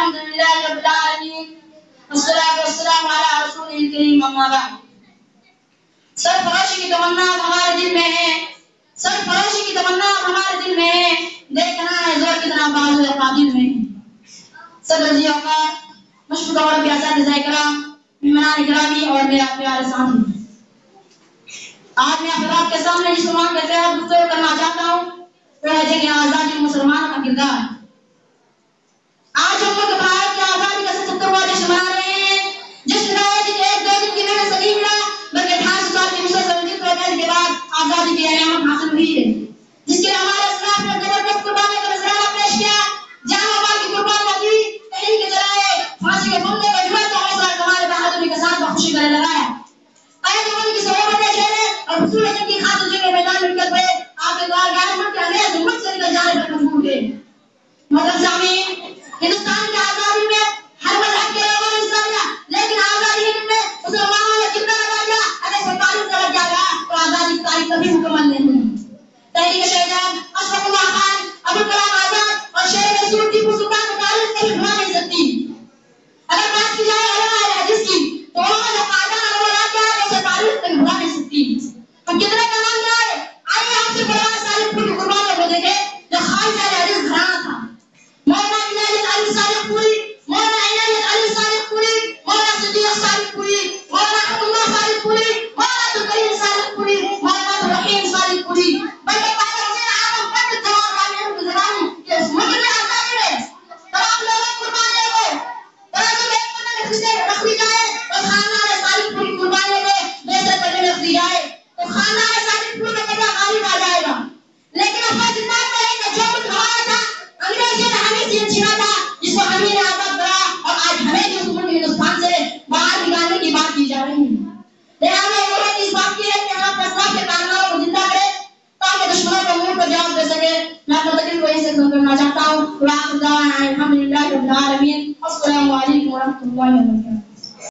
الحمدللہ رب العالمین والصلاة والسلام علی رسول کریم اما بعد. سرفراشی کی تمنا ہمارے دل میں ہے، سرفراشی کی تمنا ہمارے دل میں ہے، دیکھنا ہے زور کتنا بازو ہے قابل میں. صدر جی اوقات مشکور اور پیاسا نظائے کرام مہمان گرامی اور میرا پیارے سامنے، آج میں آپ کے سامنے اس عنوان کے تحت گفتگو کرنا چاہتا ہوں وہ ہے کہ آزادی مسلمانوں کا کردار. آج ہم لوگ بھارت کی آزادی کا 77واں جشن منا رہے ہیں، جس میں ایک دو دن کی محنت سے نہیں ملا بلکہ 250 سال کی مسلسل جدوجہد کے بعد آزادی کی نعمت حاصل ہوئی ہے، جس کے ہمارے اسلاف نے زبردست قربانی کا نذرانہ پیش کیا، جان و مال کی قربانیاں دی، تحریک کے ذرائع پھانسی کے پھندے پر ہمت و حوصلہ ہمارے بہادری کے ساتھ بخوشی کرنے لگایا. قائد عمل کی صحبتیں جھیلے اور حصول حسن کی خاطر جنگ میدان میں نکل پڑے، آپ کے دوار گائے من کے انیس امت سے نکل جانے پر مجبور تھے. محترم سامعین، ہندوستان کی آزادی میں ہر مذہب کے لوگوں نے حصہ لیا، لیکن آزادی میں مسلمانوں نے کتنا لگا دیا. اگر 47 کا لگ جائے گا تو آزادی کی تاریخ کبھی مکمل نہیں ہوئی. تحریک شہزاد اشفاق اللہ خان، ابوالکلام آزاد اور شیر رسول ٹیپو سلطان کی تاریخ کبھی بھلا نہیں سکتی. اگر بات کی جائے علماء حدیث کی تو انہوں نے قائدان علماء کیا ہے اسے تاریخ کبھی بھلا نہیں سکتی. ہم کتنے کلام میں آئے، آئیے آپ سے بڑا صالح پور کی قربانیوں کو دیکھیں جو خالص حدیث گھرانہ تھا. مولانا عنایت علی صالح پوری، مولانا عنایت علی صالح پوری، مولانا صدیق صالح پوری، مولانا احمد اللہ صالح پوری، مولانا عبدالکریم صالح پوری، مولانا عبدالرحیم صالح پوری، بلکہ قائد حسین اعظم پنڈت جواہر لال نہرو کی زبانی کہ اس ملک میں آزادی میں تمام لوگوں قربانیوں کو ترازو میں ایک پنہ رکھ دی جائے اور خاندان صالح پور کی قربانیوں کو بے پڑے رکھ دی جائے تو خاندان صالح پور کا قدر غالب آ جائے گا. لیکن افسوس اس بات کا ہے کہ جو ملک ہمارا تھا انگریزوں نے ہمیں سے چھینا تھا، جس کو ہمیں نے آزاد کرا اور آج ہمیں بھی اس ملک ہندوستان سے باہر نکالنے کی بات کی جا رہی ہے. لہٰذا ضرورت اس بات کی ہے کہ ہم اپنے اسلاف کے کارناموں کو زندہ کریں تاکہ دشمنوں کو منہ پر جواب دے سکے. میں اپنے تقریر کو یہیں سے ختم کرنا چاہتا ہوں. وآخر دعوانا الحمدللہ رب العالمین. السلام علیکم ورحمۃ اللہ وبرکاتہ.